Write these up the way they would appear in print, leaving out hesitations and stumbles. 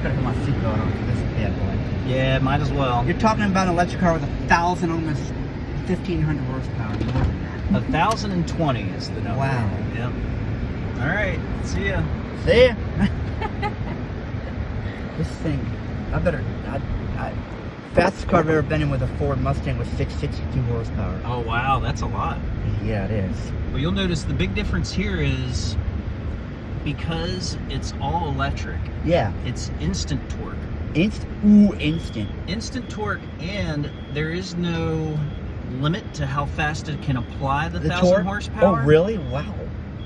better put my seatbelt on for this bad boy. Yeah, might as well. You're talking about an electric car with 1,000, almost 1,500 horsepower. More than that. 1,020 is the number. Wow. Yep. All right. See ya. See ya. This thing, fastest car I've ever been in with a Ford Mustang was 662 horsepower. Oh wow, that's a lot. Yeah, it is. Well, you'll notice the big difference here is because it's all electric. Yeah. It's instant torque. Instant. Instant torque, and there is no limit to how fast it can apply the 1,000 torque? horsepower. Oh, really? Wow.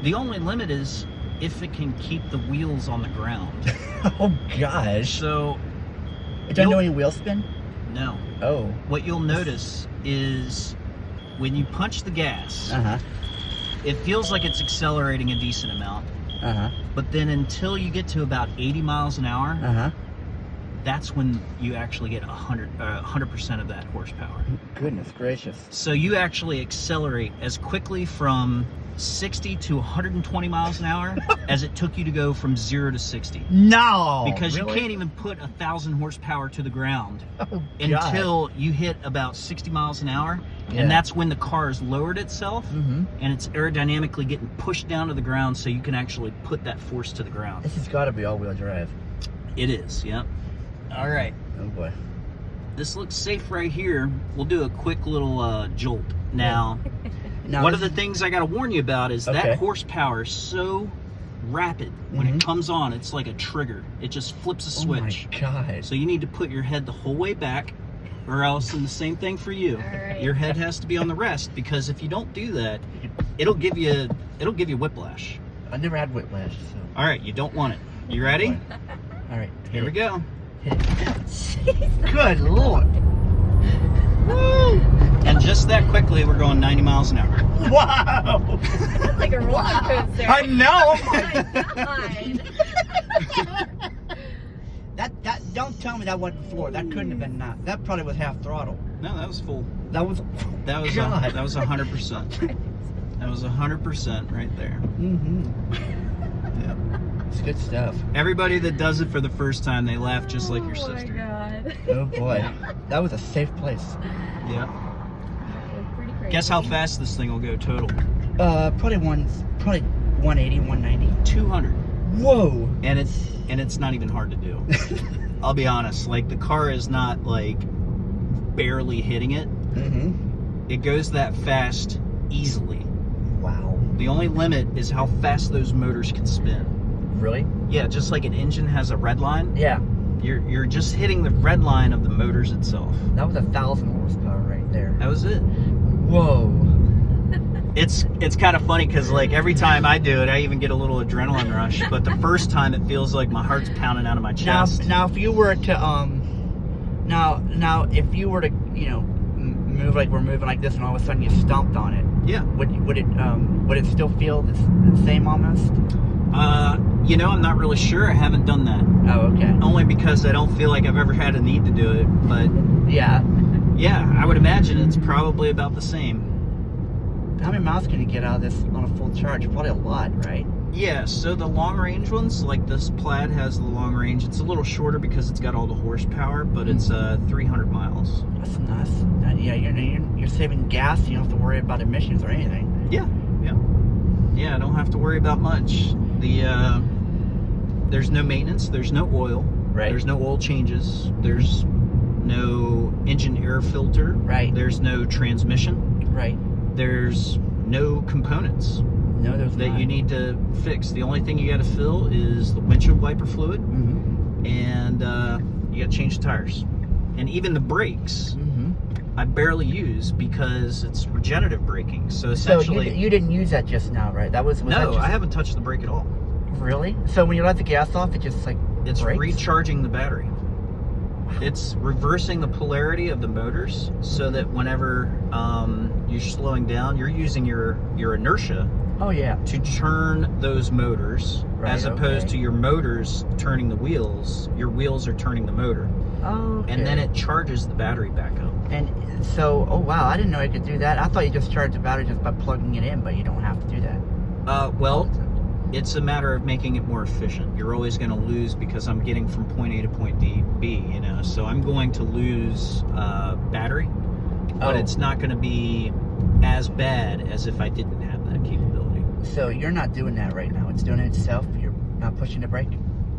The only limit is if it can keep the wheels on the ground. Oh, gosh. So It doesn't do any wheel spin? no. Oh. What you'll notice is when you punch the gas, it feels like it's accelerating a decent amount. But then until you get to about 80 miles an hour, that's when you actually get 100% of that horsepower. Goodness gracious. So you actually accelerate as quickly from 60 to 120 miles an hour as it took you to go from 0 to 60. No! Because really? you can't even put 1,000 horsepower to the ground Oh, until you hit about 60 miles an hour. Yeah. And that's when the car has lowered itself and it's aerodynamically getting pushed down to the ground so you can actually put that force to the ground. This has got to be all-wheel drive. It is, yep. All right. Oh, boy. This looks safe right here. We'll do a quick little jolt. Now, one of the things I got to warn you about is that horsepower is so rapid. When it comes on, it's like a trigger. It just flips a switch. Oh, my God. So you need to put your head the whole way back, or else, and the same thing for you. Right. Your head has to be on the rest, because if you don't do that, it'll give you whiplash. I never had whiplash, so. All right, you don't want it. You ready? All right. Here we go. Good Lord. And just that quickly, we're going 90 miles an hour. Wow. That's like a roller coaster. I know. That don't tell me that wasn't floor. That couldn't have been not. That probably was half throttle. No, that was full. That was. That was God. that was 100%. That was 100% right there. Yeah. It's good stuff. Everybody that does it for the first time, they laugh just like your Oh sister. my God. Oh boy, that was a safe place. Yeah. That was pretty crazy. Guess how fast this thing will go total? Probably 180, 190. 200. Whoa. And it's not even hard to do. I'll be honest. Like, the car is not like barely hitting it. It goes that fast easily. Wow. The only limit is how fast those motors can spin. Really? Yeah, just like an engine has a red line. Yeah. You're just hitting the red line of the motors itself. That was 1,000 horsepower right there. That was it. Whoa. It's kind of funny because, like, every time I do it, I even get a little adrenaline rush. But the first time, it feels like my heart's pounding out of my chest. Now, if you were to if you were to move like we're moving like this, and all of a sudden you stomped on it, yeah, would it still feel the same almost? I'm not really sure. I haven't done that. Oh, okay. Only because I don't feel like I've ever had a need to do it. But yeah, I would imagine it's probably about the same. How many miles can you get out of this on a full charge? Probably a lot, right? Yeah, so the long range ones, like this Plaid has the long range. It's a little shorter because it's got all the horsepower, but it's 300 miles. That's nice. Yeah, you're saving gas. You don't have to worry about emissions or anything. Yeah. I don't have to worry about much. There's no maintenance. There's no oil. Right. There's no oil changes. There's no engine air filter. Right. There's no transmission. Right. There's no components. No, there's that not. you need to fix. The only thing you got to fill is the windshield wiper fluid, and you got to change the tires. And even the brakes, I barely use because it's regenerative braking. So essentially, you didn't use that just now, right? That was no, I haven't touched the brake at all. Really? So when you let the gas off, it just like it's brakes? recharging the battery. It's reversing the polarity of the motors so that whenever you're slowing down, you're using your inertia. Oh yeah. To turn those motors, as opposed to your motors turning the wheels. Your wheels are turning the motor. Oh. Okay. And then it charges the battery back up. And so, oh wow, I didn't know you could do that. I thought you just charged the battery just by plugging it in, but you don't have to do that. It's a matter of making it more efficient. You're always going to lose because I'm getting from point A to point B, you know. So I'm going to lose battery, but it's not going to be as bad as if I didn't have that capability. So you're not doing that right now. It's doing it itself. You're not pushing the brake.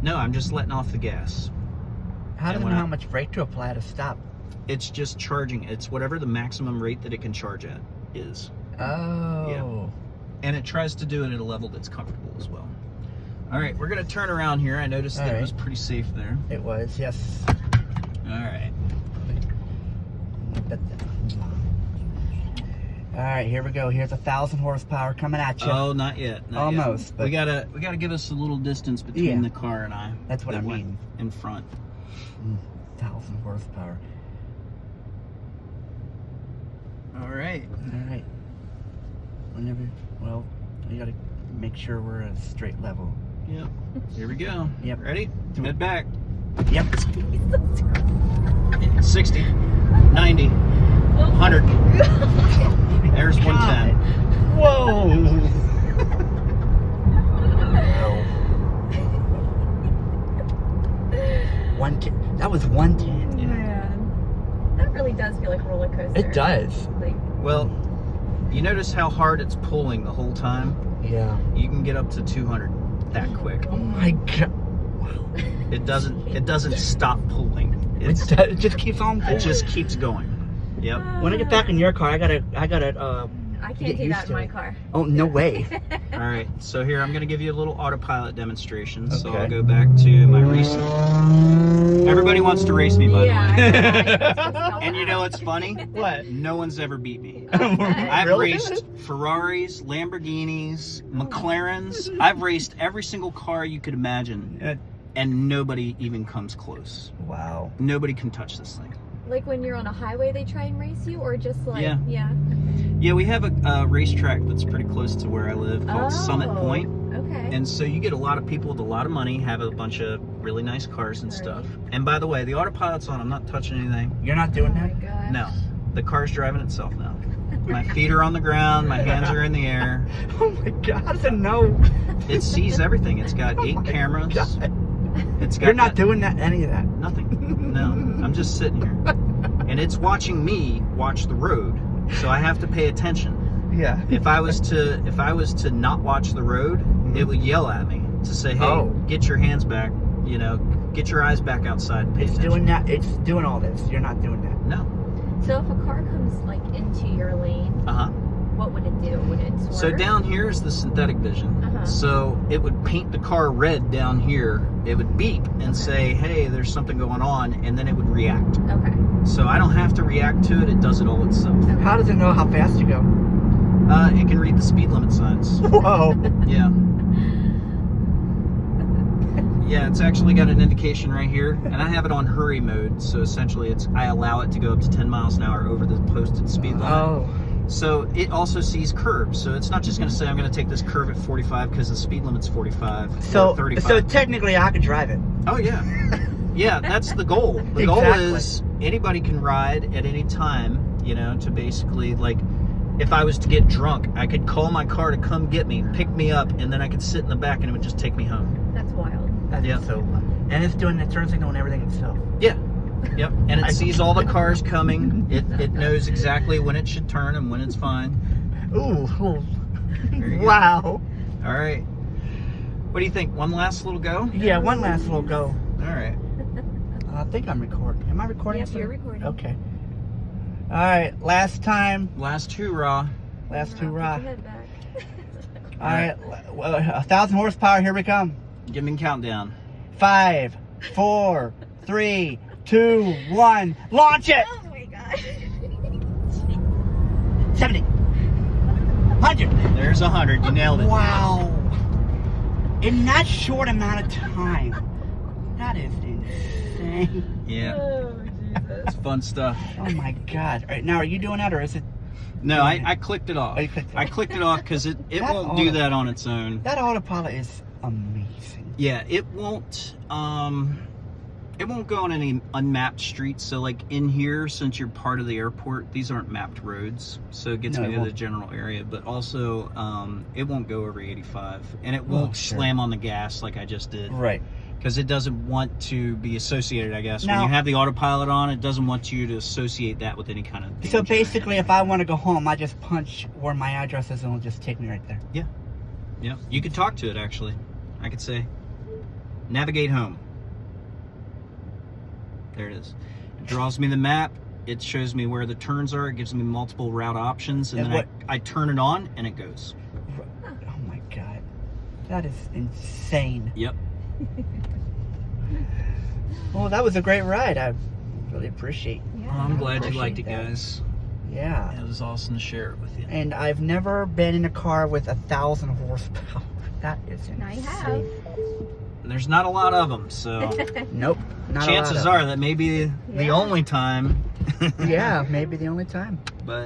No, I'm just letting off the gas. How does it know how much brake to apply to stop? It's just charging. It's whatever the maximum rate that it can charge at is. Oh. Yeah. And it tries to do it at a level that's comfortable as well. All right, we're going to turn around here. I noticed that it was pretty safe there. It was, yes. All right. All right, here we go. Here's 1,000 horsepower coming at you. Oh, not yet. Not Almost. Yet. But we gotta give us a little distance between the car and I. That's what I mean. In front. 1,000 horsepower. All right. All right. Well, we gotta make sure we're at a straight level. Yep. Here we go. Yep. Ready? Head back. Yep. 60, 90, 100. There's 110. Whoa. That was 110. Yeah. Man, that really does feel like a roller coaster. It does. Like, Well, you notice how hard it's pulling the whole time? Yeah. You can get up to 200 that quick. Oh my god. It doesn't stop pulling. It just keeps on pulling. It just keeps going. Yep. When I get back in your car, I gotta I get can't do used that to in my it. car. Oh, no way. All right. So here I'm going to give you a little autopilot demonstration. So Okay. I'll go back to my recent. Everybody wants to race me, by the way. And you know what's funny? What? No one's ever beat me. Okay. I've Really? raced Ferraris, Lamborghinis, McLarens. I've raced every single car you could imagine, and nobody even comes close. Wow. Nobody can touch this thing. Like when you're on a highway, they try and race you, or just like Yeah. Yeah, we have a racetrack that's pretty close to where I live called Summit Point. Okay. And so you get a lot of people with a lot of money, have a bunch of really nice cars and stuff. And by the way, the autopilot's on. I'm not touching anything. You're not doing Oh my that? gosh. No. The car's driving itself now. My feet are on the ground. My hands are in the air. Oh my god, I didn't know. It sees everything. It's got 8 Oh my cameras. God. It's got You're not doing that, any of that. nothing. No. I'm just sitting here. And it's watching me watch the road. So I have to pay attention. Yeah. If I was to not watch the road, it would yell at me to say, "Hey, get your hands back, you know, get your eyes back outside and pay It's attention." doing that. It's doing all this. You're not doing that. No. So if a car comes like into your lane, what would it do? Would it swerve? So down here is the synthetic vision. So it would paint the car red down here. It would beep and say, "Hey, there's something going on," and then it would react. Okay. So I don't have to react to it. It does it all itself. How does it know how fast you go? It can read the speed limit signs. Whoa. Yeah. Yeah, it's actually got an indication right here, and I have it on hurry mode. So essentially, I allow it to go up to 10 miles an hour over the posted speed limit. Oh. So it also sees curves. So it's not just going to say I'm going to take this curve at 45 because the speed limit's 45 or 35. So technically, I could drive it. Oh yeah, yeah. That's the goal. The goal is anybody can ride at any time. You know, to basically like, if I was to get drunk, I could call my car to come get me, pick me up, and then I could sit in the back and it would just take me home. That's wild. That's so wild. And it's doing the turn signal and everything itself. Yeah. Yep. And it sees all the cars coming. It knows exactly when it should turn and when it's fine. Ooh. There you go. Wow. All right. What do you think? One last little go? Yeah, one last little go. All right. I think I'm recording. Am I recording? Yes, you're recording. Okay. All right, last time. Last hoorah. Last Put your hurrah. head back. All right, 1,000 horsepower. Here we come. Give me a countdown. 5, 4, 3, 2, 1. Launch it. Oh my god. 70. 100. There's 100. You nailed it. Wow. In that short amount of time. That is insane. Yeah. Oh Jesus. It's fun stuff. Oh my God. All right, now, are you doing that or is it? No, I clicked it off. Oh, you clicked it I off. clicked it off because it won't do that on its own. That autopilot is amazing. Yeah, it won't. It won't go on any unmapped streets. So like in here, since you're part of the airport, these aren't mapped roads. So it gets me to the general area, but also it won't go over 85 and it won't slam on the gas like I just did. Right. Because it doesn't want to be associated, I guess. Now, when you have the autopilot on, it doesn't want you to associate that with any kind of danger. So basically, if I want to go home, I just punch where my address is and it'll just take me right there. Yeah. Yeah. You could talk to it, actually. I could say, navigate home. There it is. It draws me the map. It shows me where the turns are. It gives me multiple route options. And then I turn it on and it goes. Oh my God. That is insane. Yep. Well, that was a great ride. I really appreciate Yeah. Well, I'm glad you liked it, guys. Yeah. It was awesome to share it with you. And I've never been in a car with 1,000 horsepower. That is insane. Now you have. There's not a lot of them, so Nope. Not chances a lot are that may be the only time. yeah, maybe the only time. But